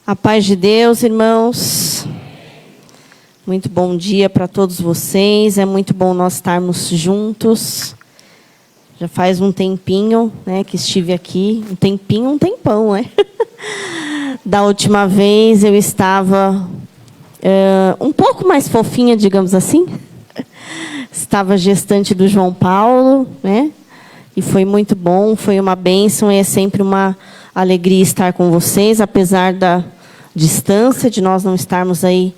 A paz de Deus, irmãos. Muito bom dia para todos vocês. É muito bom nós estarmos juntos. Já faz um tempinho, né, que estive aqui. Um tempão, né? Da última vez eu estava um pouco mais fofinha, digamos assim. Estava gestante do João Paulo, né? E foi muito bom, foi uma bênção e é sempre uma alegria estar com vocês, apesar da distância, de nós não estarmos aí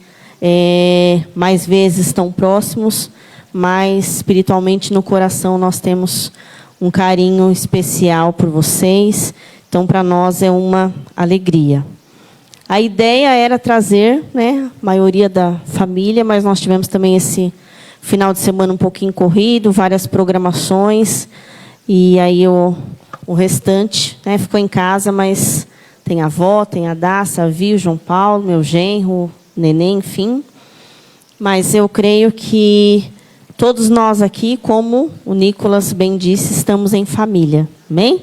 mais vezes tão próximos, mas espiritualmente no coração nós temos um carinho especial por vocês. Então, para nós é uma alegria. A ideia era trazer, né, a maioria da família, mas nós tivemos também esse final de semana um pouquinho corrido, várias programações, e aí o restante, né, ficou em casa, mas tem a avó, tem a Daça, a Vi, o João Paulo, meu genro, o neném, enfim. Mas eu creio que todos nós aqui, como o Nicolas bem disse, estamos em família. Amém?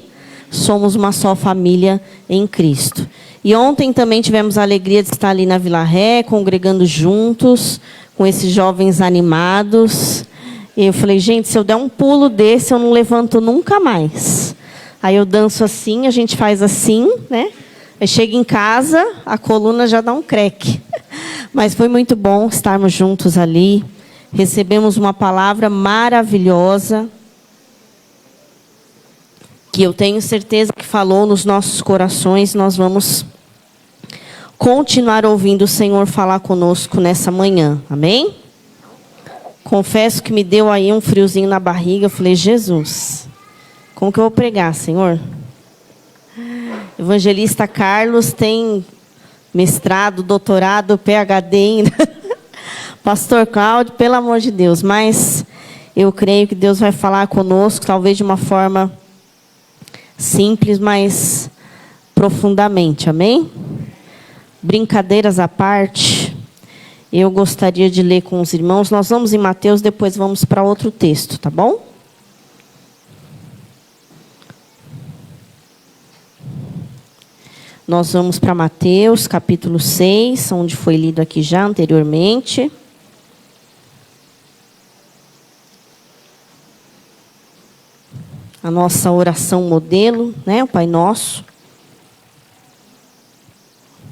Somos uma só família em Cristo. E ontem também tivemos a alegria de estar ali na Vila Ré, congregando juntos, com esses jovens animados. E eu falei, gente, se eu der um pulo desse, eu não levanto nunca mais. Aí eu danço assim, a gente faz assim, né? Aí chega em casa, a coluna já dá um creque. Mas foi muito bom estarmos juntos ali. Recebemos uma palavra maravilhosa, que eu tenho certeza que falou nos nossos corações. Nós vamos continuar ouvindo o Senhor falar conosco nessa manhã. Amém? Confesso que me deu aí um friozinho na barriga. Eu falei, Jesus, como que eu vou pregar, Senhor? Evangelista Carlos tem mestrado, doutorado, PhD ainda. Pastor Cláudio, pelo amor de Deus. Mas eu creio que Deus vai falar conosco, talvez de uma forma simples, mas profundamente. Amém? Brincadeiras à parte, eu gostaria de ler com os irmãos. Nós vamos em Mateus, depois vamos para outro texto, tá bom? Nós vamos para Mateus, capítulo 6, onde foi lido aqui já anteriormente. A nossa oração modelo, né, o Pai Nosso.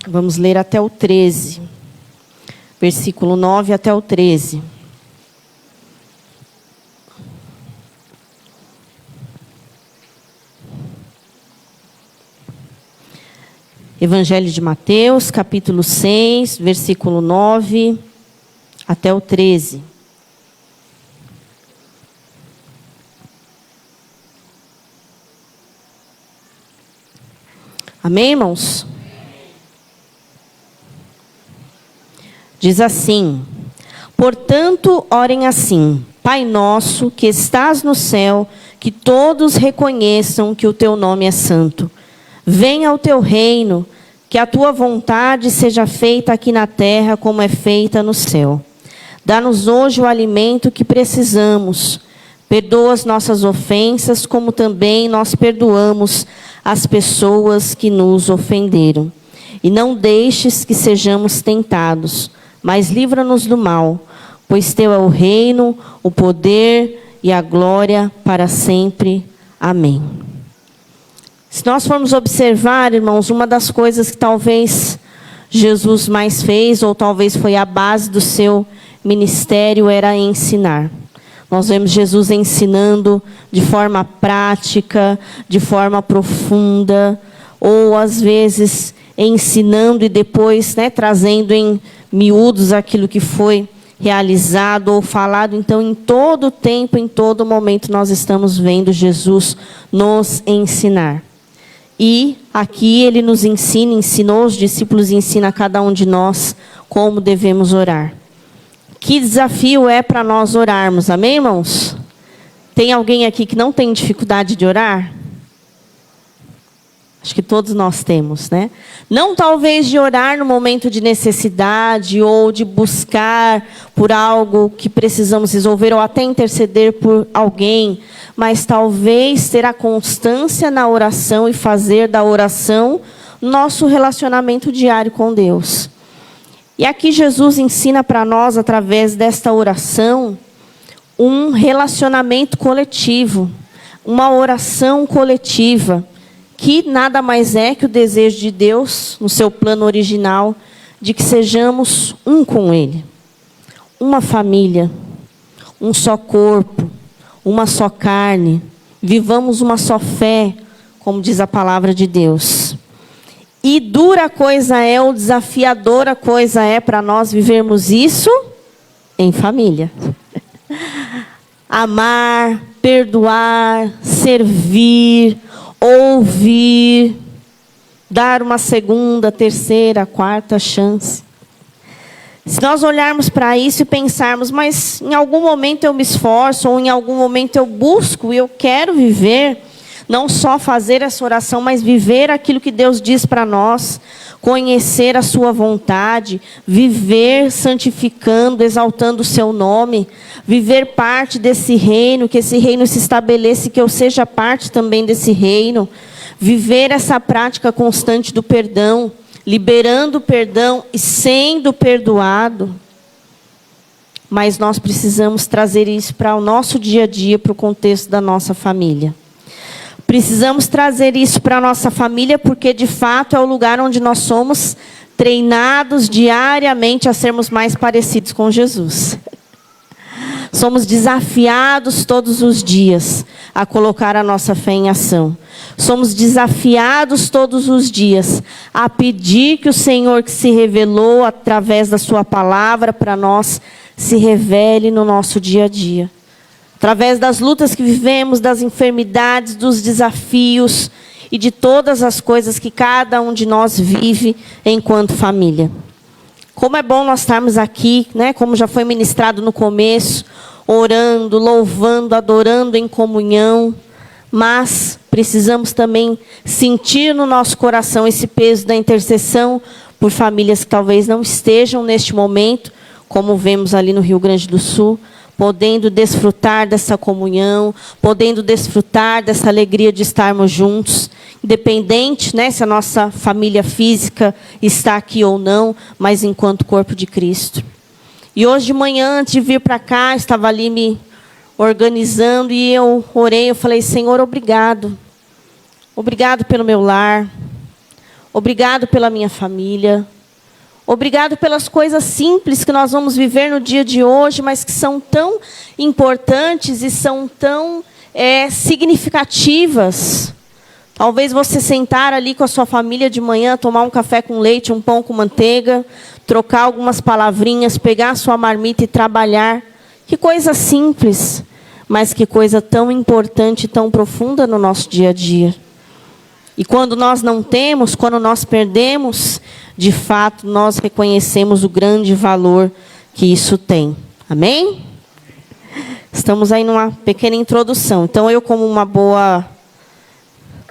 Vamos ler até o 13. Versículo 9 até o 13. Evangelho de Mateus, capítulo 6, versículo 9 até o 13. Amém, irmãos? Diz assim: portanto, orem assim: Pai nosso que estás no céu, que todos reconheçam que o teu nome é santo. Venha o teu reino, que a tua vontade seja feita aqui na terra como é feita no céu. Dá-nos hoje o alimento que precisamos. Perdoa as nossas ofensas, como também nós perdoamos as pessoas que nos ofenderam. E não deixes que sejamos tentados, mas livra-nos do mal, pois teu é o reino, o poder e a glória para sempre. Amém. Se nós formos observar, irmãos, uma das coisas que talvez Jesus mais fez, ou talvez foi a base do seu ministério, era ensinar. Nós vemos Jesus ensinando de forma prática, de forma profunda, ou às vezes ensinando e depois, né, trazendo em miúdos aquilo que foi realizado ou falado. Então, em todo tempo, em todo momento, nós estamos vendo Jesus nos ensinar. E aqui ele nos ensina, ensinou os discípulos e ensina a cada um de nós como devemos orar. Que desafio é para nós orarmos, amém, irmãos? Tem alguém aqui que não tem dificuldade de orar? Acho que todos nós temos, né? Não talvez de orar no momento de necessidade ou de buscar por algo que precisamos resolver ou até interceder por alguém, mas talvez ter a constância na oração e fazer da oração nosso relacionamento diário com Deus. E aqui Jesus ensina para nós, através desta oração, um relacionamento coletivo, uma oração coletiva, que nada mais é que o desejo de Deus, no seu plano original, de que sejamos um com Ele. Uma família, um só corpo, uma só carne, vivamos uma só fé, como diz a palavra de Deus. E dura coisa é, ou desafiadora coisa é para nós vivermos isso em família. Amar, perdoar, servir, ouvir, dar uma segunda, terceira, quarta chance. Se nós olharmos para isso e pensarmos, mas em algum momento eu me esforço, ou em algum momento eu busco e eu quero viver, não só fazer essa oração, mas viver aquilo que Deus diz para nós, conhecer a sua vontade, viver santificando, exaltando o seu nome, viver parte desse reino, que esse reino se estabeleça e que eu seja parte também desse reino, viver essa prática constante do perdão, liberando o perdão e sendo perdoado. Mas nós precisamos trazer isso para o nosso dia a dia, para o contexto da nossa família. Precisamos trazer isso para a nossa família, porque de fato é o lugar onde nós somos treinados diariamente a sermos mais parecidos com Jesus. Somos desafiados todos os dias a colocar a nossa fé em ação. Somos desafiados todos os dias a pedir que o Senhor, que se revelou através da sua palavra para nós, se revele no nosso dia a dia. Através das lutas que vivemos, das enfermidades, dos desafios e de todas as coisas que cada um de nós vive enquanto família. Como é bom nós estarmos aqui, né? Como já foi ministrado no começo, orando, louvando, adorando em comunhão. Mas precisamos também sentir no nosso coração esse peso da intercessão por famílias que talvez não estejam neste momento, como vemos ali no Rio Grande do Sul, podendo desfrutar dessa comunhão, podendo desfrutar dessa alegria de estarmos juntos, independente, né, se a nossa família física está aqui ou não, mas enquanto corpo de Cristo. E hoje de manhã, antes de vir para cá, estava ali me organizando e eu orei, eu falei, Senhor, obrigado. Obrigado pelo meu lar. Obrigado pela minha família. Obrigado pelas coisas simples que nós vamos viver no dia de hoje, mas que são tão importantes e são tão significativas. Talvez você sentar ali com a sua família de manhã, tomar um café com leite, um pão com manteiga, trocar algumas palavrinhas, pegar a sua marmita e trabalhar. Que coisa simples, mas que coisa tão importante e tão profunda no nosso dia a dia. E quando nós não temos, quando nós perdemos, de fato, nós reconhecemos o grande valor que isso tem. Amém? Estamos aí numa pequena introdução. Então, eu, como uma boa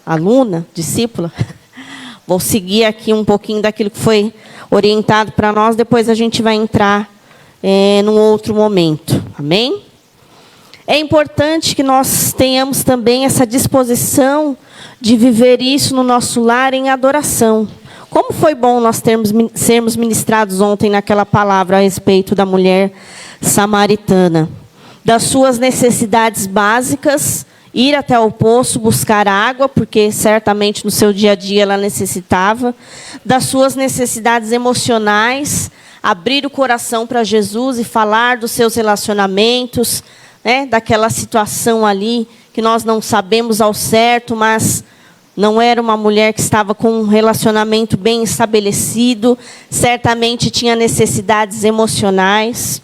aluna, discípula, vou seguir aqui um pouquinho daquilo que foi orientado para nós. Depois a gente vai entrar num outro momento. Amém? É importante que nós tenhamos também essa disposição de viver isso no nosso lar em adoração. Como foi bom nós sermos ministrados ontem naquela palavra a respeito da mulher samaritana. Das suas necessidades básicas, ir até o poço, buscar água, porque certamente no seu dia a dia ela necessitava. Das suas necessidades emocionais, abrir o coração para Jesus e falar dos seus relacionamentos, né, daquela situação ali que nós não sabemos ao certo, mas não era uma mulher que estava com um relacionamento bem estabelecido, certamente tinha necessidades emocionais,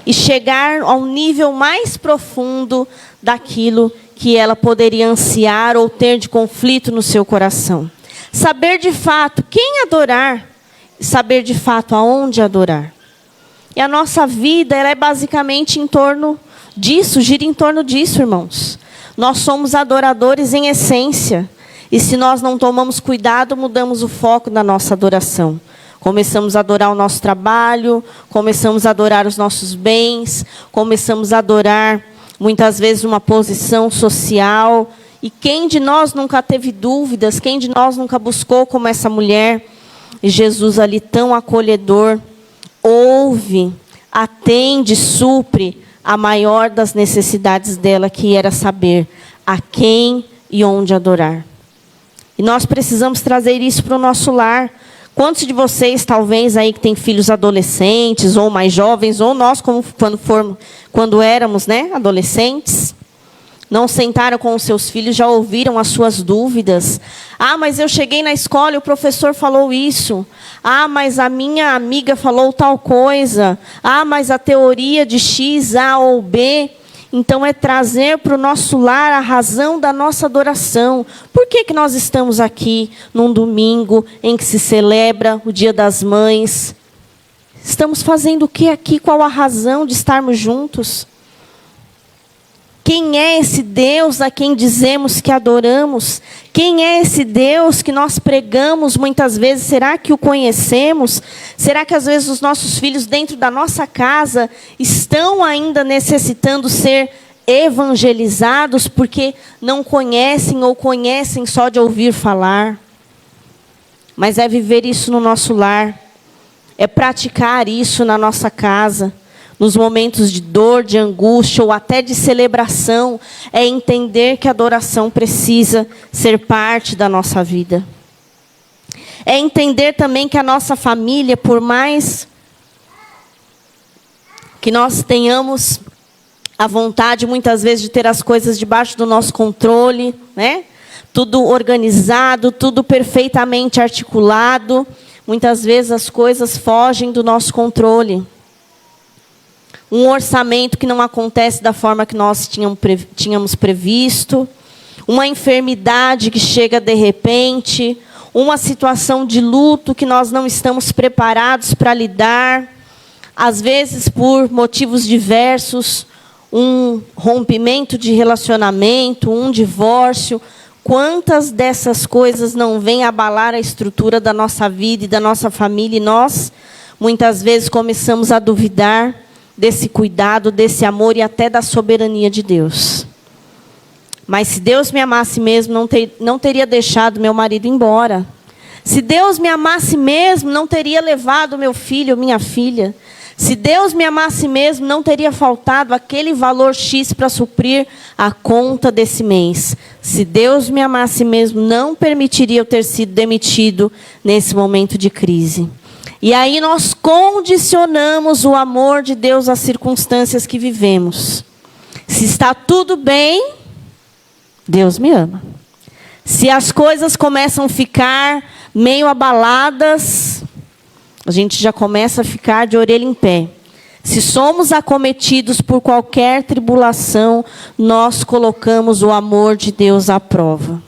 e chegar ao nível mais profundo daquilo que ela poderia ansiar ou ter de conflito no seu coração. Saber de fato quem adorar, e saber de fato aonde adorar. E a nossa vida, ela é basicamente em torno disso, gira em torno disso, irmãos. Nós somos adoradores em essência. E se nós não tomamos cuidado, mudamos o foco da nossa adoração. Começamos a adorar o nosso trabalho, começamos a adorar os nossos bens, começamos a adorar, muitas vezes, uma posição social. E quem de nós nunca teve dúvidas? Quem de nós nunca buscou como essa mulher? E Jesus ali tão acolhedor, ouve, atende, supre a maior das necessidades dela, que era saber a quem e onde adorar. E nós precisamos trazer isso para o nosso lar. Quantos de vocês, talvez, aí que tem filhos adolescentes, ou mais jovens, ou nós, quando éramos, né, adolescentes, não sentaram com os seus filhos, já ouviram as suas dúvidas? Ah, mas eu cheguei na escola e o professor falou isso. Ah, mas a minha amiga falou tal coisa. Ah, mas a teoria de X, A ou B. Então, é trazer para o nosso lar a razão da nossa adoração. Por que nós estamos aqui num domingo em que se celebra o Dia das Mães? Estamos fazendo o que aqui? Qual a razão de estarmos juntos? Quem é esse Deus a quem dizemos que adoramos? Quem é esse Deus que nós pregamos muitas vezes? Será que o conhecemos? Será que às vezes os nossos filhos dentro da nossa casa estão ainda necessitando ser evangelizados porque não conhecem ou conhecem só de ouvir falar? Mas é viver isso no nosso lar, é praticar isso na nossa casa. Nos momentos de dor, de angústia ou até de celebração, é entender que a adoração precisa ser parte da nossa vida. É entender também que a nossa família, por mais que nós tenhamos a vontade, muitas vezes, de ter as coisas debaixo do nosso controle, né? Tudo organizado, tudo perfeitamente articulado, muitas vezes as coisas fogem do nosso controle. Um orçamento que não acontece da forma que nós tínhamos previsto, uma enfermidade que chega de repente, uma situação de luto que nós não estamos preparados para lidar, às vezes por motivos diversos, um rompimento de relacionamento, um divórcio. Quantas dessas coisas não vêm abalar a estrutura da nossa vida e da nossa família, e nós, muitas vezes, começamos a duvidar desse cuidado, desse amor e até da soberania de Deus. Mas se Deus me amasse mesmo, não teria deixado meu marido embora. Se Deus me amasse mesmo, não teria levado meu filho, minha filha. Se Deus me amasse mesmo, não teria faltado aquele valor X para suprir a conta desse mês. Se Deus me amasse mesmo, não permitiria eu ter sido demitido nesse momento de crise. E aí nós condicionamos o amor de Deus às circunstâncias que vivemos. Se está tudo bem, Deus me ama. Se as coisas começam a ficar meio abaladas, a gente já começa a ficar de orelha em pé. Se somos acometidos por qualquer tribulação, nós colocamos o amor de Deus à prova.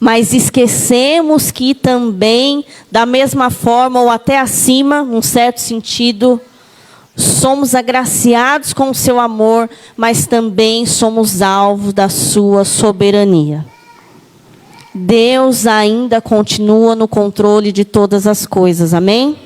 Mas esquecemos que também, da mesma forma ou até acima, num certo sentido, somos agraciados com o seu amor, mas também somos alvo da sua soberania. Deus ainda continua no controle de todas as coisas, amém?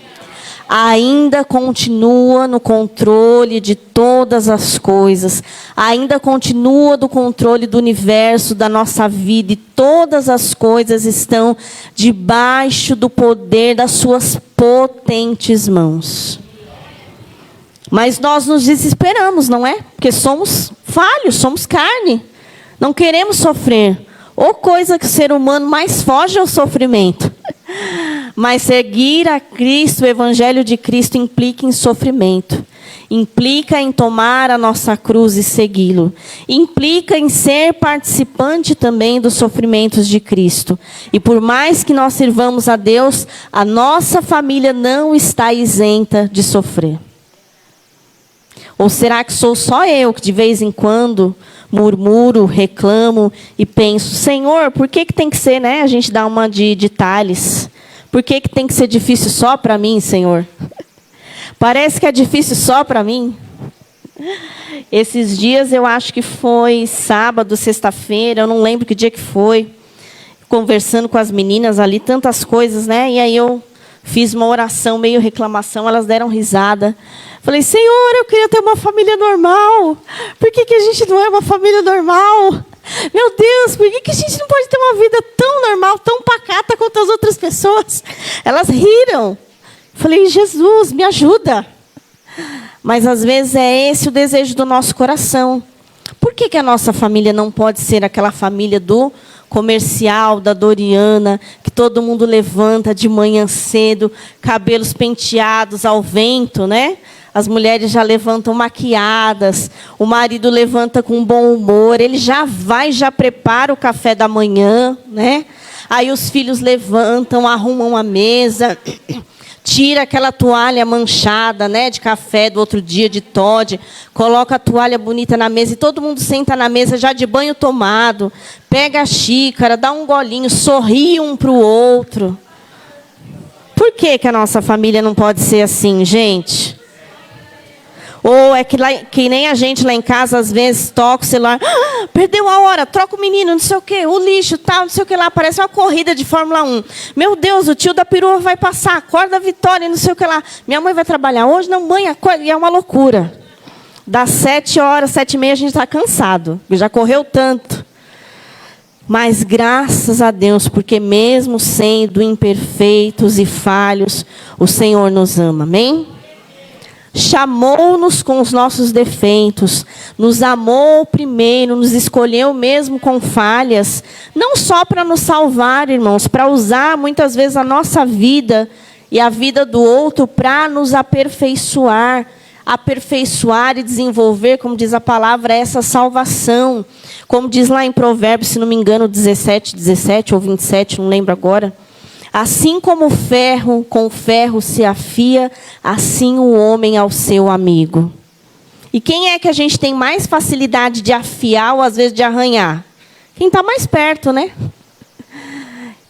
Ainda continua no controle de todas as coisas, ainda continua do controle do universo, da nossa vida, e todas as coisas estão debaixo do poder das suas potentes mãos. Mas nós nos desesperamos, não é? Porque somos falhos, somos carne, não queremos sofrer. Ou coisa que o ser humano mais foge ao sofrimento. Mas seguir a Cristo, o Evangelho de Cristo, implica em sofrimento. Implica em tomar a nossa cruz e segui-lo. Implica em ser participante também dos sofrimentos de Cristo. E por mais que nós sirvamos a Deus, a nossa família não está isenta de sofrer. Ou será que sou só eu que de vez em quando murmuro, reclamo e penso, Senhor, por que tem que ser, né? A gente dá uma de Tales. Por que tem que ser difícil só para mim, Senhor? Parece que é difícil só para mim. Esses dias, eu acho que foi sábado, sexta-feira, eu não lembro que dia que foi, conversando com as meninas ali, tantas coisas, né? E aí eu fiz uma oração, meio reclamação, elas deram risada. Falei, Senhor, eu queria ter uma família normal. Por que a gente não é uma família normal? Meu Deus, por que a gente não pode ter uma vida tão normal, tão pacata quanto as outras pessoas? Elas riram. Falei, Jesus, me ajuda. Mas às vezes é esse o desejo do nosso coração. Por que a nossa família não pode ser aquela família do comercial, da Doriana, que todo mundo levanta de manhã cedo, cabelos penteados ao vento, né? As mulheres já levantam maquiadas, o marido levanta com bom humor, ele já vai, já prepara o café da manhã, né? Aí os filhos levantam, arrumam a mesa, tira aquela toalha manchada, né, de café do outro dia, de Toddy, coloca a toalha bonita na mesa e todo mundo senta na mesa já de banho tomado, pega a xícara, dá um golinho, sorri um para o outro. Por que a nossa família não pode ser assim, gente? Ou é que nem a gente lá em casa, às vezes, toca o celular. Ah, perdeu a hora, troca o menino, não sei o quê, o lixo, tal, não sei o que lá. Parece uma corrida de Fórmula 1. Meu Deus, o tio da perua vai passar, acorda a Vitória, não sei o que lá. Minha mãe vai trabalhar hoje? Não, mãe, acorda. E é uma loucura. Das 7 horas, 7h30, a gente está cansado. Já correu tanto. Mas graças a Deus, porque mesmo sendo imperfeitos e falhos, o Senhor nos ama. Amém? Chamou-nos com os nossos defeitos, nos amou primeiro, nos escolheu mesmo com falhas, não só para nos salvar, irmãos, para usar muitas vezes a nossa vida e a vida do outro para nos aperfeiçoar e desenvolver, como diz a palavra, essa salvação. Como diz lá em Provérbios, se não me engano, 17 ou 27, não lembro agora. Assim como o ferro com ferro se afia, assim o homem ao seu amigo. E quem é que a gente tem mais facilidade de afiar ou às vezes de arranhar? Quem está mais perto, né?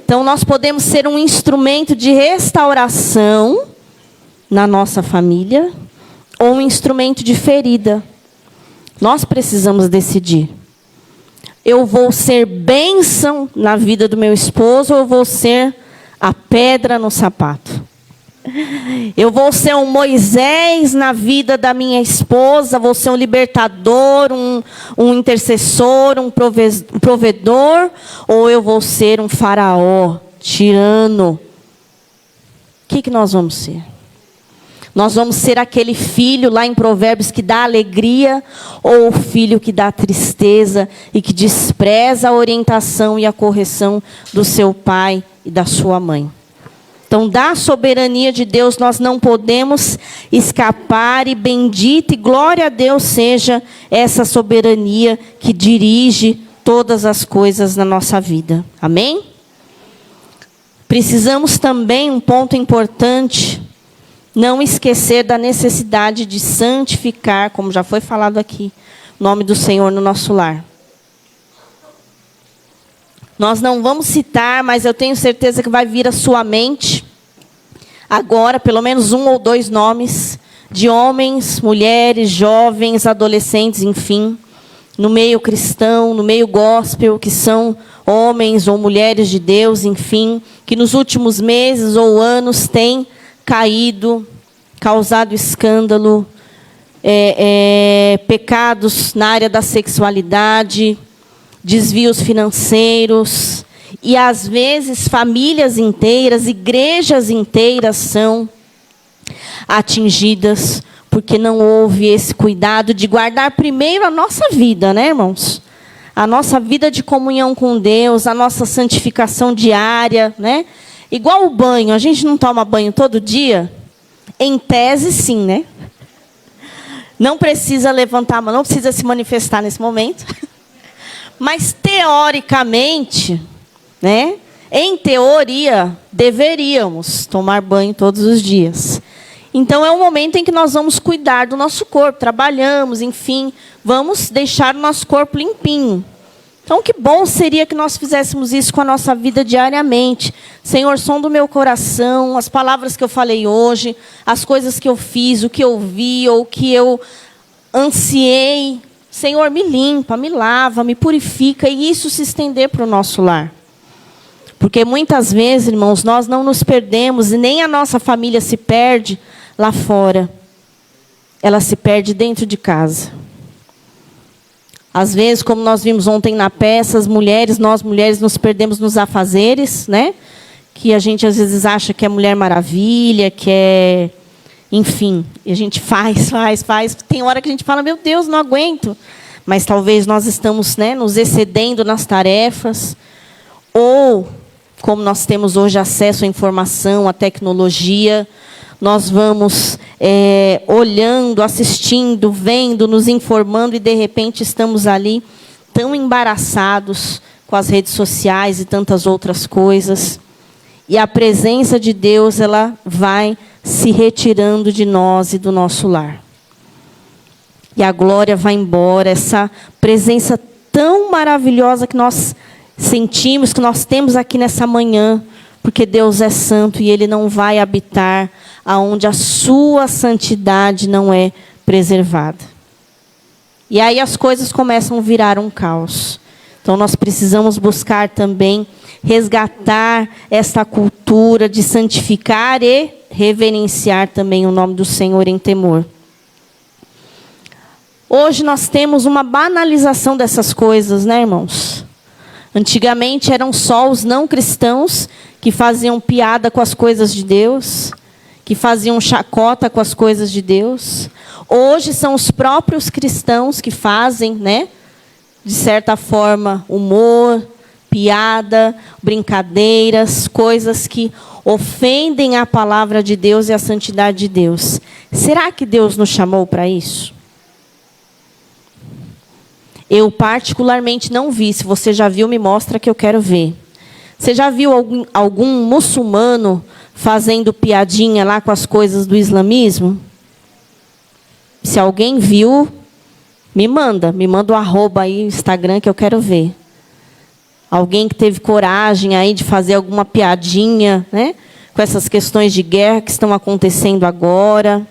Então nós podemos ser um instrumento de restauração na nossa família ou um instrumento de ferida. Nós precisamos decidir. Eu vou ser bênção na vida do meu esposo ou eu vou ser a pedra no sapato? Eu vou ser um Moisés na vida da minha esposa, vou ser um libertador, um intercessor, um provedor, ou eu vou ser um faraó, tirano? O que nós vamos ser? Nós vamos ser aquele filho lá em Provérbios que dá alegria, ou o filho que dá tristeza e que despreza a orientação e a correção do seu pai e da sua mãe? Então, da soberania de Deus, nós não podemos escapar, e bendita e glória a Deus seja essa soberania que dirige todas as coisas na nossa vida. Amém? Precisamos também, um ponto importante, não esquecer da necessidade de santificar, como já foi falado aqui, o nome do Senhor no nosso lar. Nós não vamos citar, mas eu tenho certeza que vai vir à sua mente agora, pelo menos 1 ou 2 nomes de homens, mulheres, jovens, adolescentes, enfim, no meio cristão, no meio gospel, que são homens ou mulheres de Deus, enfim, que nos últimos meses ou anos têm caído, causado escândalo, pecados na área da sexualidade, desvios financeiros, e às vezes famílias inteiras, igrejas inteiras são atingidas porque não houve esse cuidado de guardar primeiro a nossa vida, né, irmãos? A nossa vida de comunhão com Deus, a nossa santificação diária, né? Igual o banho, a gente não toma banho todo dia? Em tese, sim, né? Não precisa levantar a mão, não precisa se manifestar nesse momento. Mas, teoricamente, né? Em teoria, deveríamos tomar banho todos os dias. Então, é um momento em que nós vamos cuidar do nosso corpo, trabalhamos, enfim, vamos deixar o nosso corpo limpinho. Então, que bom seria que nós fizéssemos isso com a nossa vida diariamente. Senhor, som do meu coração, as palavras que eu falei hoje, as coisas que eu fiz, o que eu vi, ou o que eu ansiei. Senhor, me limpa, me lava, me purifica, e isso se estender para o nosso lar. Porque muitas vezes, irmãos, nós não nos perdemos, e nem a nossa família se perde lá fora. Ela se perde dentro de casa. Às vezes, como nós vimos ontem na peça, nós mulheres nos perdemos nos afazeres, né? Que a gente às vezes acha que é Mulher Maravilha, que é... Enfim, e a gente faz. Tem hora que a gente fala, meu Deus, não aguento. Mas talvez nós estamos, né, nos excedendo nas tarefas. Ou, como nós temos hoje acesso à informação, à tecnologia, nós vamos olhando, assistindo, vendo, nos informando e, de repente, estamos ali tão embaraçados com as redes sociais e tantas outras coisas. E a presença de Deus, ela vai se retirando de nós e do nosso lar. E a glória vai embora, essa presença tão maravilhosa que nós sentimos, que nós temos aqui nessa manhã, porque Deus é santo e Ele não vai habitar aonde a sua santidade não é preservada. E aí as coisas começam a virar um caos. Então nós precisamos buscar também resgatar essa cultura de santificar e reverenciar também o nome do Senhor em temor. Hoje nós temos uma banalização dessas coisas, né, irmãos? Antigamente eram só os não cristãos que faziam piada com as coisas de Deus, que faziam chacota com as coisas de Deus. Hoje são os próprios cristãos que fazem, né, de certa forma, humor, piada, brincadeiras, coisas que ofendem a palavra de Deus e a santidade de Deus. Será que Deus nos chamou para isso? Eu particularmente não vi. Se você já viu, me mostra que eu quero ver. Você já viu algum muçulmano fazendo piadinha lá com as coisas do islamismo? Se alguém viu, me manda o arroba aí, Instagram, que eu quero ver. Alguém que teve coragem aí de fazer alguma piadinha, né, com essas questões de guerra que estão acontecendo agora.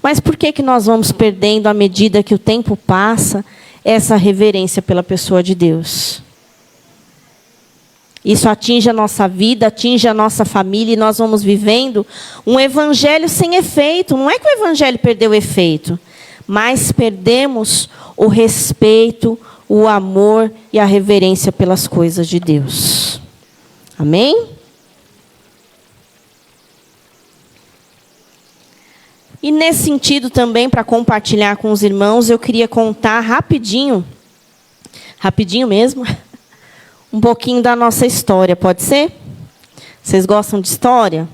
Mas por que nós vamos perdendo, à medida que o tempo passa, essa reverência pela pessoa de Deus? Isso atinge a nossa vida, atinge a nossa família, e nós vamos vivendo um evangelho sem efeito. Não é que o evangelho perdeu efeito, mas perdemos o respeito, o amor e a reverência pelas coisas de Deus. Amém? E nesse sentido também, para compartilhar com os irmãos, eu queria contar rapidinho mesmo, um pouquinho da nossa história, pode ser? Vocês gostam de história?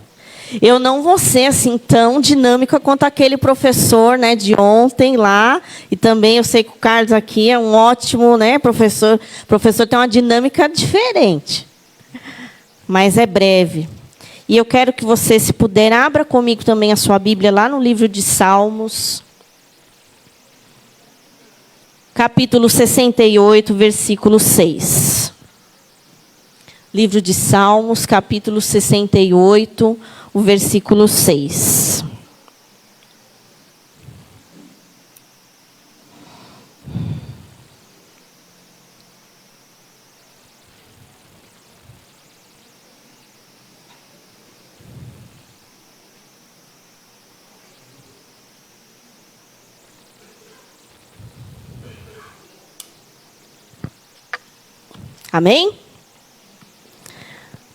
Eu não vou ser assim tão dinâmica quanto aquele professor, né, de ontem lá. E também eu sei que o Carlos aqui é um ótimo, né, professor. O professor tem uma dinâmica diferente. Mas é breve. E eu quero que você, se puder, abra comigo também a sua Bíblia lá no livro de Salmos. Capítulo 68, versículo 6. Livro de Salmos, capítulo 68, o versículo 6. Amém?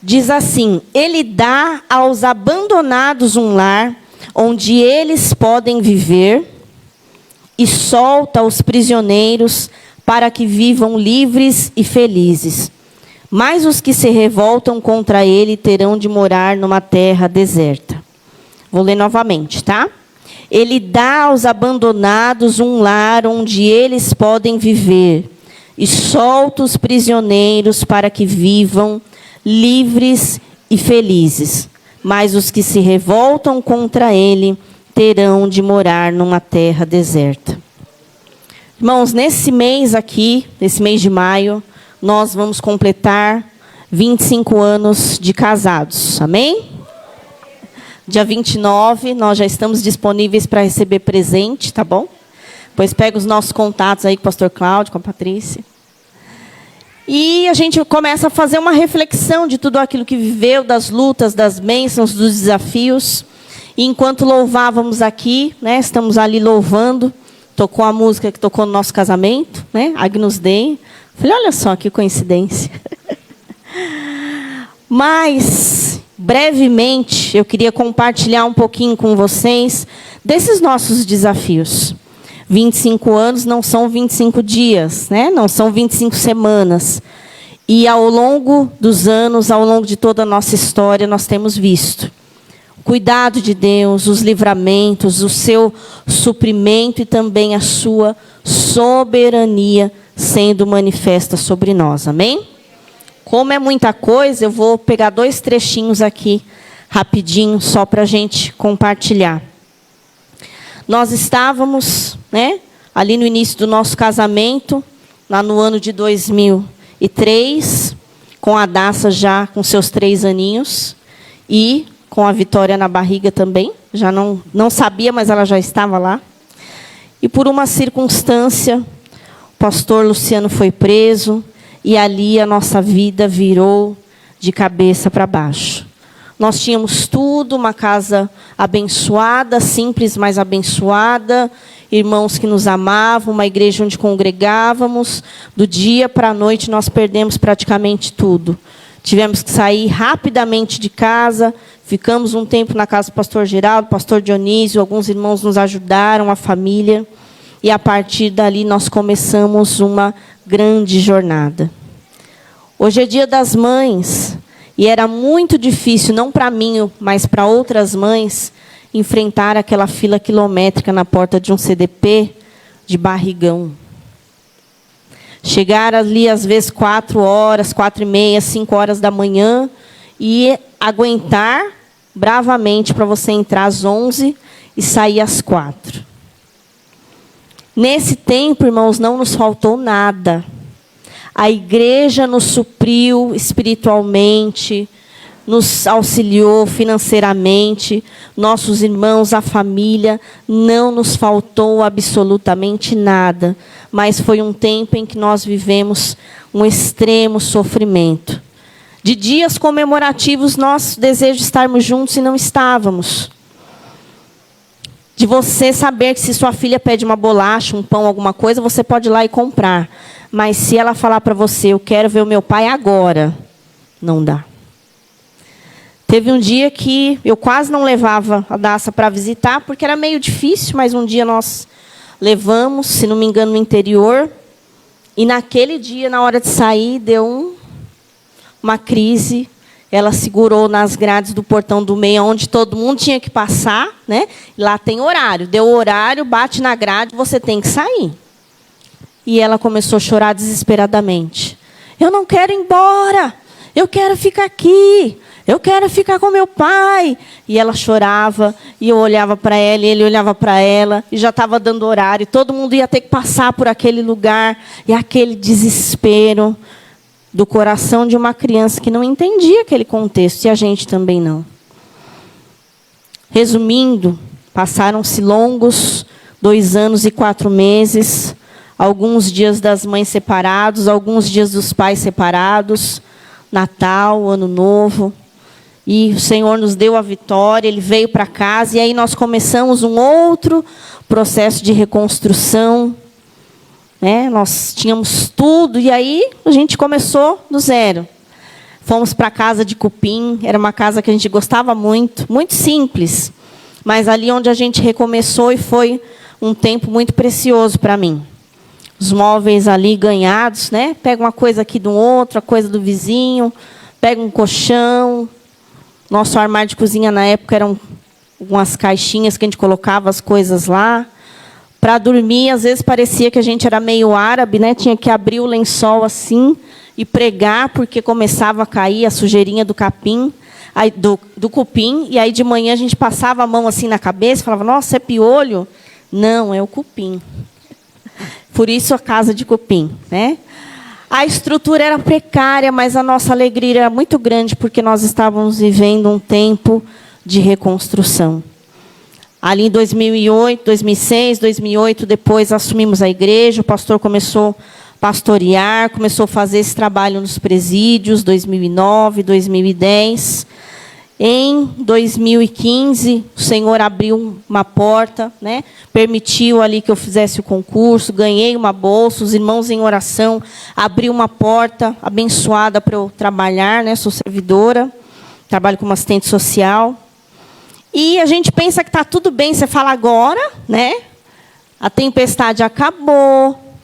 Diz assim: Ele dá aos abandonados um lar onde eles podem viver e solta os prisioneiros para que vivam livres e felizes. Mas os que se revoltam contra ele terão de morar numa terra deserta. Vou ler novamente, tá? Ele dá aos abandonados um lar onde eles podem viver e solta os prisioneiros para que vivam livres e felizes. Mas os que se revoltam contra ele terão de morar numa terra deserta. Irmãos, nesse mês aqui, nesse mês de maio, nós vamos completar 25 anos de casados. Amém? Dia 29, nós já estamos disponíveis para receber presente, tá bom? Pois pega os nossos contatos aí com o pastor Cláudio, com a Patrícia. E a gente começa a fazer uma reflexão de tudo aquilo que viveu, das lutas, das bênçãos, dos desafios. E enquanto louvávamos aqui, né, estamos ali louvando, tocou a música que tocou no nosso casamento, né? Agnus Dei. Falei, olha só que coincidência. Mas, brevemente, eu queria compartilhar um pouquinho com vocês desses nossos desafios. 25 anos não são 25 dias, né? Não são 25 semanas. E ao longo dos anos, ao longo de toda a nossa história, nós temos visto o cuidado de Deus, os livramentos, o seu suprimento e também a sua soberania sendo manifesta sobre nós. Amém? Como é muita coisa, eu vou pegar 2 trechinhos aqui, rapidinho, só para a gente compartilhar. Nós estávamos, né, ali no início do nosso casamento, lá no ano de 2003, com a Daça já com seus 3 aninhos, e com a Vitória na barriga também. Já não sabia, mas ela já estava lá. E por uma circunstância, o pastor Luciano foi preso, e ali a nossa vida virou de cabeça para baixo. Nós tínhamos tudo, uma casa abençoada, simples, mas abençoada, irmãos que nos amavam, uma igreja onde congregávamos. Do dia para a noite nós perdemos praticamente tudo. Tivemos que sair rapidamente de casa, ficamos um tempo na casa do pastor Geraldo, pastor Dionísio, alguns irmãos nos ajudaram, a família, e a partir dali nós começamos uma grande jornada. Hoje é Dia das Mães, e era muito difícil, não para mim, mas para outras mães, enfrentar aquela fila quilométrica na porta de um CDP de barrigão. Chegar ali, às vezes, 4 horas, 4h30, 5 horas da manhã, e aguentar bravamente para você entrar às 11 e sair às 4. Nesse tempo, irmãos, não nos faltou nada. A igreja nos supriu espiritualmente, nos auxiliou financeiramente, nossos irmãos, a família, não nos faltou absolutamente nada. Mas foi um tempo em que nós vivemos um extremo sofrimento. De dias comemorativos, nosso desejo de estarmos juntos e não estávamos. De você saber que se sua filha pede uma bolacha, um pão, alguma coisa, você pode ir lá e comprar. Mas se ela falar para você, eu quero ver o meu pai agora, não dá. Teve um dia que eu quase não levava a Daça para visitar, porque era meio difícil, mas um dia nós levamos, se não me engano, no interior. E naquele dia, na hora de sair, deu uma crise. Ela segurou nas grades do portão do meio, onde todo mundo tinha que passar, né? Lá tem horário. Deu horário, bate na grade, você tem que sair. E ela começou a chorar desesperadamente. Eu não quero ir embora. Eu quero ficar aqui. Eu quero ficar com meu pai. E ela chorava, e eu olhava para ela, e ele olhava para ela, e já estava dando horário. Todo mundo ia ter que passar por aquele lugar, e aquele desespero do coração de uma criança que não entendia aquele contexto, e a gente também não. Resumindo, passaram-se longos 2 anos e 4 meses, alguns dias das mães separados, alguns dias dos pais separados, Natal, Ano Novo, e o Senhor nos deu a vitória, Ele veio para casa, e aí nós começamos um outro processo de reconstrução. Nós tínhamos tudo, e aí a gente começou do zero. Fomos para a casa de Cupim, era uma casa que a gente gostava muito, muito simples, mas ali onde a gente recomeçou, e foi um tempo muito precioso para mim. Os móveis ali ganhados, né? Pega uma coisa aqui do outro, a coisa do vizinho, pega um colchão. Nosso armário de cozinha na época eram umas caixinhas que a gente colocava as coisas lá. Para dormir, às vezes parecia que a gente era meio árabe, né? Tinha que abrir o lençol assim e pregar, porque começava a cair a sujeirinha do capim, aí, do cupim. E aí de manhã a gente passava a mão assim na cabeça e falava, nossa, é piolho? Não, é o cupim. Por isso a casa de cupim, né? A estrutura era precária, mas a nossa alegria era muito grande, porque nós estávamos vivendo um tempo de reconstrução. Ali em 2008, 2006, 2008, depois assumimos a igreja, o pastor começou a pastorear, começou a fazer esse trabalho nos presídios, 2009, 2010. Em 2015, o Senhor abriu uma porta, né? Permitiu ali que eu fizesse o concurso, ganhei uma bolsa, os irmãos em oração abriu uma porta abençoada para eu trabalhar, né? Sou servidora, trabalho como assistente social. E a gente pensa que está tudo bem, você fala agora, né? A tempestade acabou,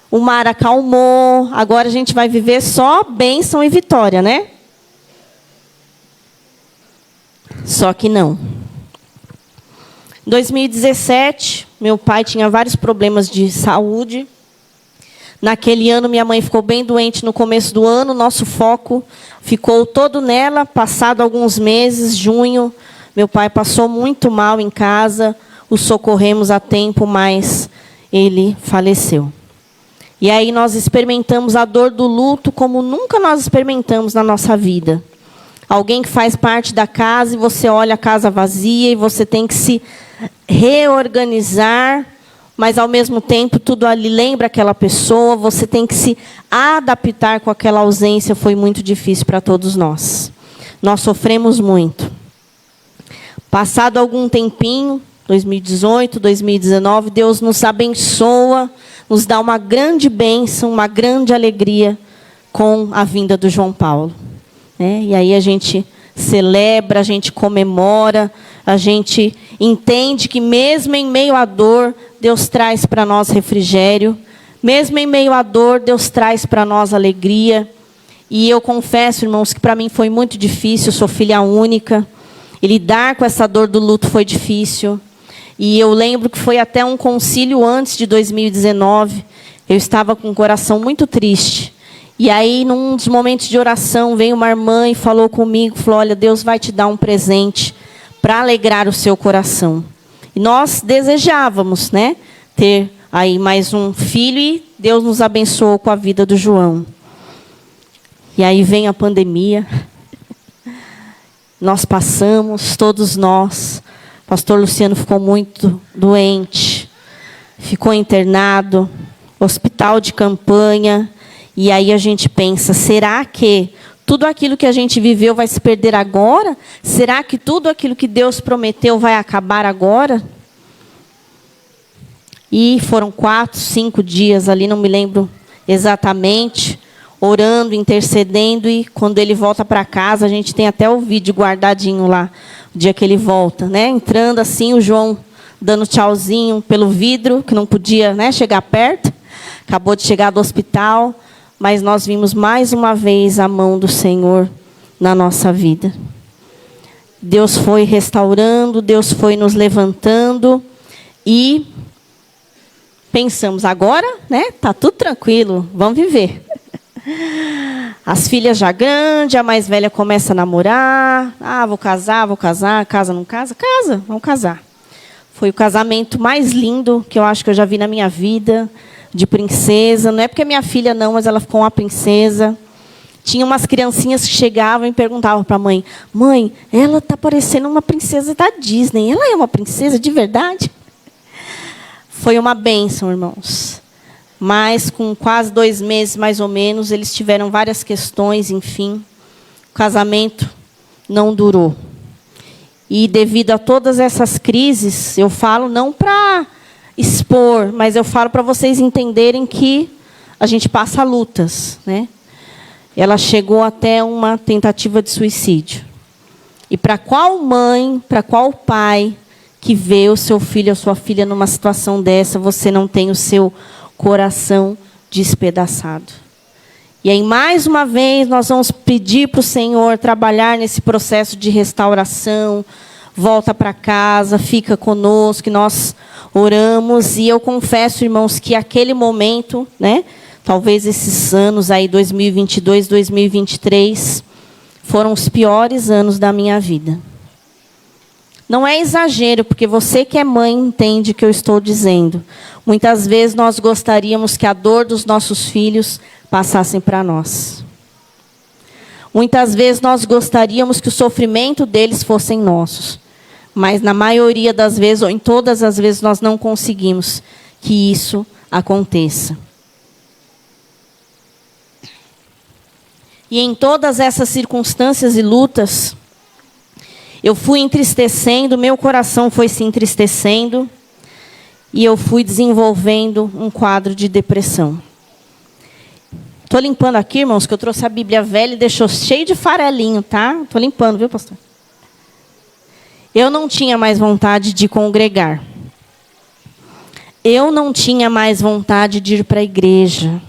o mar acalmou, agora a gente vai viver só bênção e vitória, né? Só que não. Em 2017, meu pai tinha vários problemas de saúde. Naquele ano, minha mãe ficou bem doente no começo do ano. Nosso foco ficou todo nela. Passado alguns meses, junho, meu pai passou muito mal em casa. O socorremos a tempo, mas ele faleceu. E aí nós experimentamos a dor do luto como nunca nós experimentamos na nossa vida. Alguém que faz parte da casa e você olha a casa vazia e você tem que se reorganizar, mas ao mesmo tempo tudo ali lembra aquela pessoa, você tem que se adaptar com aquela ausência, foi muito difícil para todos nós. Nós sofremos muito. Passado algum tempinho, 2018, 2019, Deus nos abençoa, nos dá uma grande bênção, uma grande alegria com a vinda do João Paulo. E aí a gente celebra, a gente comemora, a gente entende que mesmo em meio à dor, Deus traz para nós refrigério. Mesmo em meio à dor, Deus traz para nós alegria. E eu confesso, irmãos, que para mim foi muito difícil, eu sou filha única. E lidar com essa dor do luto foi difícil. E eu lembro que foi até um concílio antes de 2019. Eu estava com o coração muito triste. E aí, num dos momentos de oração, veio uma irmã e falou comigo, falou, olha, Deus vai te dar um presente para alegrar o seu coração. E nós desejávamos, né, ter aí mais um filho e Deus nos abençoou com a vida do João. E aí vem a pandemia. Nós passamos, todos nós. O pastor Luciano ficou muito doente, ficou internado, hospital de campanha. E aí a gente pensa, será que tudo aquilo que a gente viveu vai se perder agora? Será que tudo aquilo que Deus prometeu vai acabar agora? E foram 4, 5 dias ali, não me lembro exatamente, orando, intercedendo. E quando ele volta para casa, a gente tem até o vídeo guardadinho lá, o dia que ele volta, né? Entrando assim, o João dando tchauzinho pelo vidro, que não podia, né, chegar perto. Acabou de chegar do hospital. Mas nós vimos mais uma vez a mão do Senhor na nossa vida. Deus foi restaurando, Deus foi nos levantando e pensamos, agora, né, tá tudo tranquilo, vamos viver. As filhas já grandes, a mais velha começa a namorar. Vou casar, casa, não casa? Casa, vamos casar. Foi o casamento mais lindo que eu acho que eu já vi na minha vida. De princesa, não é porque é minha filha não, mas ela ficou uma princesa. Tinha umas criancinhas que chegavam e perguntavam para a mãe, mãe, ela está parecendo uma princesa da Disney, ela é uma princesa de verdade? Foi uma bênção, irmãos. Mas com quase 2 meses, mais ou menos, eles tiveram várias questões, enfim. O casamento não durou. E devido a todas essas crises, eu falo não para expor, mas eu falo para vocês entenderem que a gente passa lutas, né? Ela chegou até uma tentativa de suicídio. E para qual mãe, para qual pai que vê o seu filho ou sua filha numa situação dessa, você não tem o seu coração despedaçado? E aí, mais uma vez, nós vamos pedir para o Senhor trabalhar nesse processo de restauração. Volta para casa, fica conosco, que nós oramos. E eu confesso, irmãos, que aquele momento, né, talvez esses anos aí, 2022, 2023, foram os piores anos da minha vida. Não é exagero, porque você que é mãe entende o que eu estou dizendo. Muitas vezes nós gostaríamos que a dor dos nossos filhos passassem para nós. Muitas vezes nós gostaríamos que o sofrimento deles fossem nossos. Mas na maioria das vezes, ou em todas as vezes, nós não conseguimos que isso aconteça. E em todas essas circunstâncias e lutas, Eu fui entristecendo, meu coração foi se entristecendo, e eu fui desenvolvendo um quadro de depressão. Estou limpando aqui, irmãos, que eu trouxe a Bíblia velha e deixou cheio de farelinho, tá? Estou limpando, viu, pastor? Eu não tinha mais vontade de congregar. Eu não tinha mais vontade de ir para a igreja.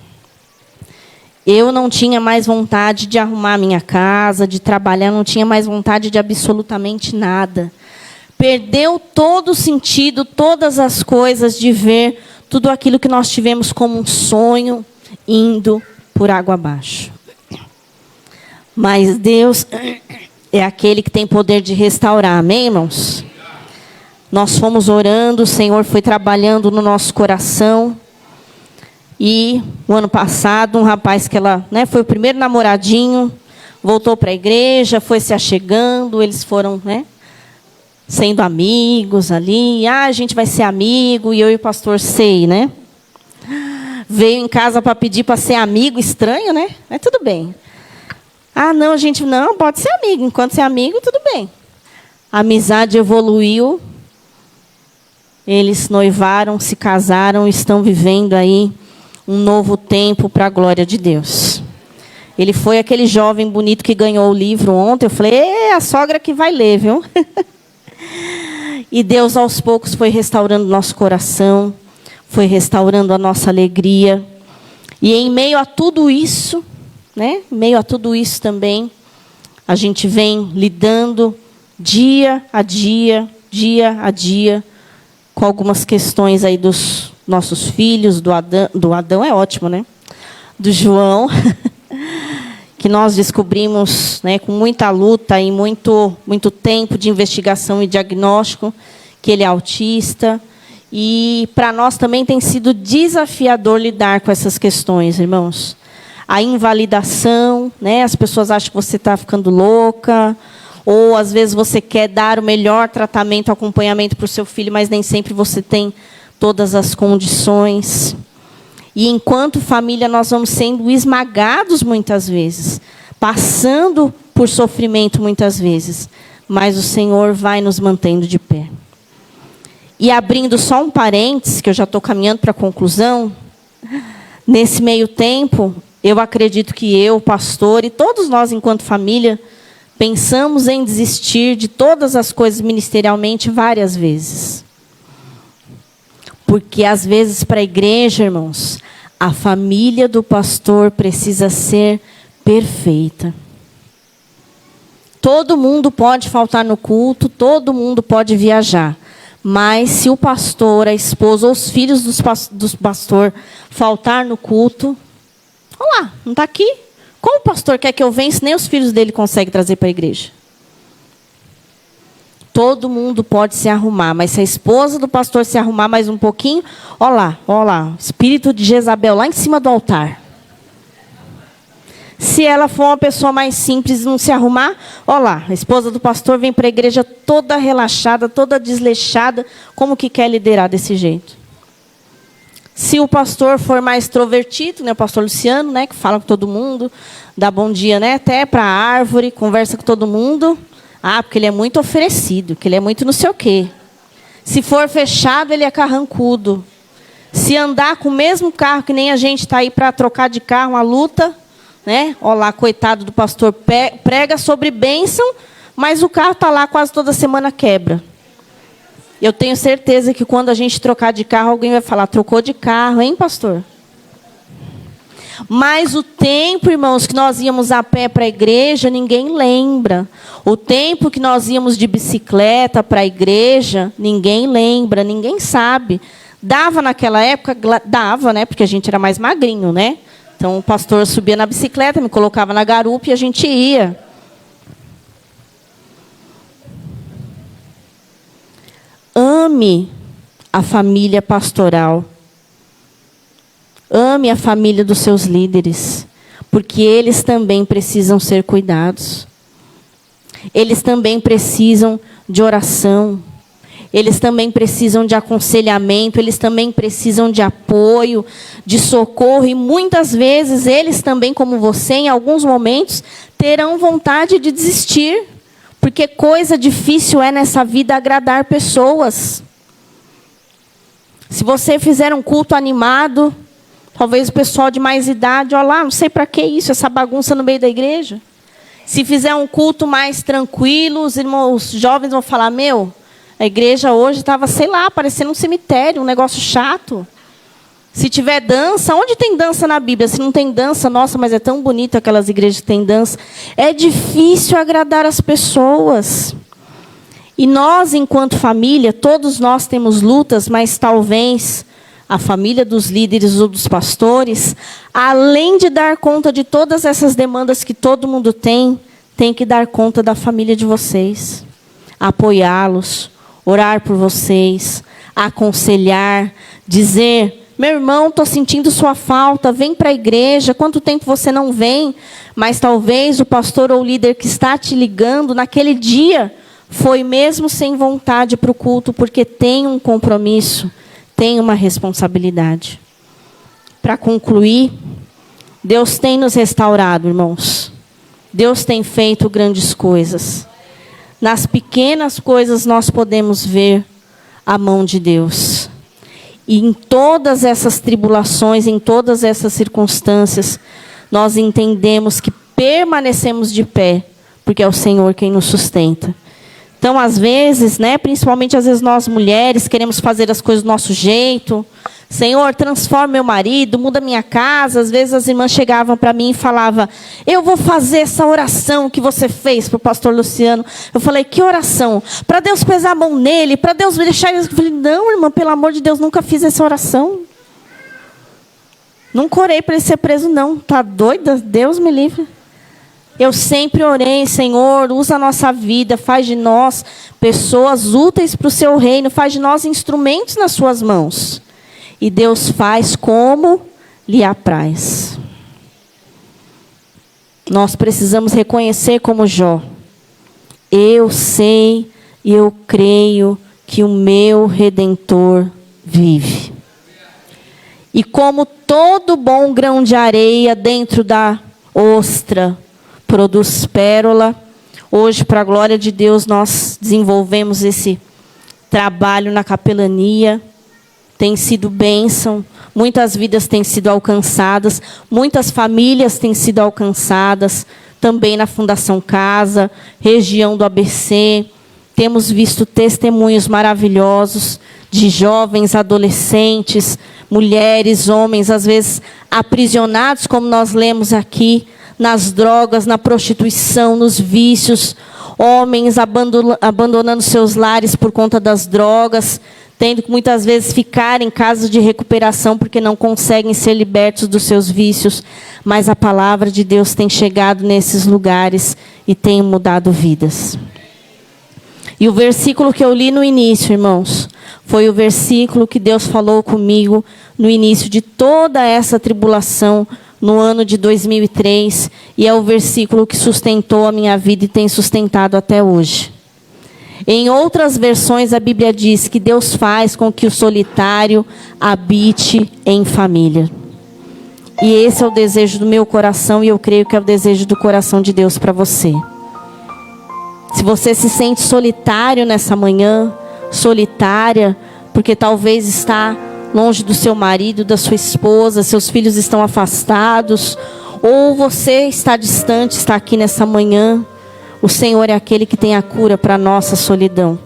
Eu não tinha mais vontade de arrumar a minha casa, de trabalhar, não tinha mais vontade de absolutamente nada. Perdeu todo o sentido, todas as coisas de ver tudo aquilo que nós tivemos como um sonho indo por água abaixo. Mas Deus é aquele que tem poder de restaurar, amém, irmãos? Nós fomos orando, o Senhor foi trabalhando no nosso coração. E o ano passado, um rapaz que ela, foi o primeiro namoradinho, voltou para a igreja, foi se achegando, eles foram, sendo amigos ali. A gente vai ser amigo, e eu e o pastor sei, Veio em casa para pedir para ser amigo, estranho, Mas tudo bem. Não, gente, não, pode ser amigo. Enquanto ser amigo, tudo bem. A amizade evoluiu. Eles noivaram, se casaram, estão vivendo aí um novo tempo para a glória de Deus. Ele foi aquele jovem bonito que ganhou o livro ontem. Eu falei, a sogra que vai ler, viu? E Deus, aos poucos, foi restaurando nosso coração, foi restaurando a nossa alegria. E em meio a tudo isso, em meio a tudo isso também, a gente vem lidando dia a dia, com algumas questões aí dos nossos filhos, do Adão é ótimo, do João, que nós descobrimos, com muita luta e muito tempo de investigação e diagnóstico, que ele é autista. E para nós também tem sido desafiador lidar com essas questões, irmãos. A invalidação, as pessoas acham que você está ficando louca, ou às vezes você quer dar o melhor tratamento, acompanhamento para o seu filho, mas nem sempre você tem todas as condições. E enquanto família nós vamos sendo esmagados muitas vezes, passando por sofrimento muitas vezes, mas o Senhor vai nos mantendo de pé. E abrindo só um parênteses, que eu já estou caminhando para a conclusão, nesse meio tempo, eu acredito que eu, pastor, e todos nós enquanto família, pensamos em desistir de todas as coisas ministerialmente várias vezes. Porque às vezes para a igreja, irmãos, a família do pastor precisa ser perfeita. Todo mundo pode faltar no culto, todo mundo pode viajar. Mas se o pastor, a esposa ou os filhos do pastor faltar no culto, olha lá, não está aqui? Como o pastor quer que eu venha se nem os filhos dele conseguem trazer para a igreja? Todo mundo pode se arrumar, mas se a esposa do pastor se arrumar mais um pouquinho, olha lá, espírito de Jezabel lá em cima do altar. Se ela for uma pessoa mais simples e não se arrumar, olha lá, a esposa do pastor vem para a igreja toda relaxada, toda desleixada, como que quer liderar desse jeito? Se o pastor for mais extrovertido, o pastor Luciano, que fala com todo mundo, dá bom dia, até para a árvore, conversa com todo mundo. Porque ele é muito oferecido, que ele é muito não sei o quê. Se for fechado, ele é carrancudo. Se andar com o mesmo carro, que nem a gente está aí para trocar de carro, uma luta, Olha lá, coitado do pastor, prega sobre bênção, mas o carro está lá quase toda semana quebra. Eu tenho certeza que quando a gente trocar de carro, alguém vai falar, trocou de carro, hein, pastor? Mas o tempo, irmãos, que nós íamos a pé para a igreja, ninguém lembra. O tempo que nós íamos de bicicleta para a igreja, ninguém lembra, ninguém sabe. Dava naquela época? Dava, porque a gente era mais magrinho, Então o pastor subia na bicicleta, me colocava na garupa e a gente ia. Ame a família pastoral. Ame a família dos seus líderes, porque eles também precisam ser cuidados. Eles também precisam de oração. Eles também precisam de aconselhamento, eles também precisam de apoio, de socorro. E muitas vezes eles também, como você, em alguns momentos, terão vontade de desistir. Porque coisa difícil é nessa vida agradar pessoas. Se você fizer um culto animado, talvez o pessoal de mais idade, olha lá, não sei para que isso, essa bagunça no meio da igreja. Se fizer um culto mais tranquilo, os jovens vão falar, a igreja hoje estava, sei lá, parecendo um cemitério, um negócio chato. Se tiver dança, onde tem dança na Bíblia? Se não tem dança, nossa, mas é tão bonito aquelas igrejas que têm dança. É difícil agradar as pessoas. E nós, enquanto família, todos nós temos lutas, mas talvez a família dos líderes ou dos pastores, além de dar conta de todas essas demandas que todo mundo tem que dar conta da família de vocês. Apoiá-los, orar por vocês, aconselhar, dizer... Meu irmão, estou sentindo sua falta, vem para a igreja, quanto tempo você não vem? Mas talvez o pastor ou o líder que está te ligando naquele dia foi mesmo sem vontade para o culto, porque tem um compromisso, tem uma responsabilidade. Para concluir, Deus tem nos restaurado, irmãos. Deus tem feito grandes coisas. Nas pequenas coisas nós podemos ver a mão de Deus. E em todas essas tribulações, em todas essas circunstâncias, nós entendemos que permanecemos de pé, porque é o Senhor quem nos sustenta. Então, às vezes, principalmente às vezes nós mulheres, queremos fazer as coisas do nosso jeito. Senhor, transforma meu marido, muda minha casa. Às vezes as irmãs chegavam para mim e falavam, eu vou fazer essa oração que você fez para o pastor Luciano. Eu falei, que oração? Para Deus pesar a mão nele, para Deus me deixar... Eu falei, não, irmã, pelo amor de Deus, nunca fiz essa oração. Nunca orei para ele ser preso, não. Tá doida? Deus me livre. Eu sempre orei, Senhor, usa a nossa vida, faz de nós pessoas úteis para o seu reino, faz de nós instrumentos nas suas mãos. E Deus faz como lhe apraz. Nós precisamos reconhecer como Jó. Eu sei e eu creio que o meu Redentor vive. E como todo bom grão de areia dentro da ostra produz pérola, hoje, para a glória de Deus, nós desenvolvemos esse trabalho na capelania. Tem sido bênção, muitas vidas têm sido alcançadas, muitas famílias têm sido alcançadas, também na Fundação Casa, região do ABC. Temos visto testemunhos maravilhosos de jovens, adolescentes, mulheres, homens, às vezes aprisionados, como nós lemos aqui, nas drogas, na prostituição, nos vícios, homens abandonando seus lares por conta das drogas, tendo que muitas vezes ficar em casas de recuperação porque não conseguem ser libertos dos seus vícios. Mas a palavra de Deus tem chegado nesses lugares e tem mudado vidas. E o versículo que eu li no início, irmãos, foi o versículo que Deus falou comigo no início de toda essa tribulação, no ano de 2003, e é o versículo que sustentou a minha vida e tem sustentado até hoje. Em outras versões, a Bíblia diz que Deus faz com que o solitário habite em família. E esse é o desejo do meu coração, e eu creio que é o desejo do coração de Deus para você. Se você se sente solitário nessa manhã, solitária, porque talvez está longe do seu marido, da sua esposa, seus filhos estão afastados, ou você está distante, está aqui nessa manhã, o Senhor é aquele que tem a cura para a nossa solidão.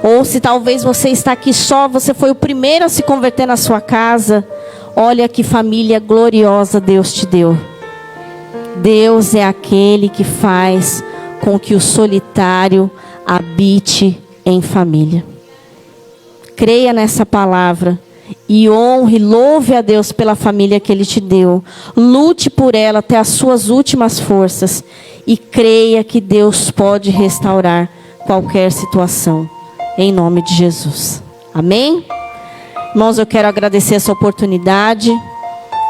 Ou se talvez você está aqui só, você foi o primeiro a se converter na sua casa, olha que família gloriosa Deus te deu. Deus é aquele que faz com que o solitário habite em família. Creia nessa palavra e honre, louve a Deus pela família que Ele te deu. Lute por ela até as suas últimas forças e creia que Deus pode restaurar qualquer situação. Em nome de Jesus. Amém? Irmãos, eu quero agradecer essa oportunidade.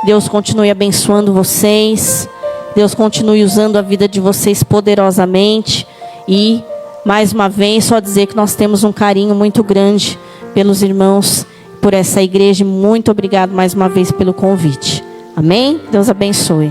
Deus continue abençoando vocês. Deus continue usando a vida de vocês poderosamente. E, mais uma vez, só dizer que nós temos um carinho muito grande pelos irmãos, por essa igreja. Muito obrigado mais uma vez pelo convite. Amém? Deus abençoe.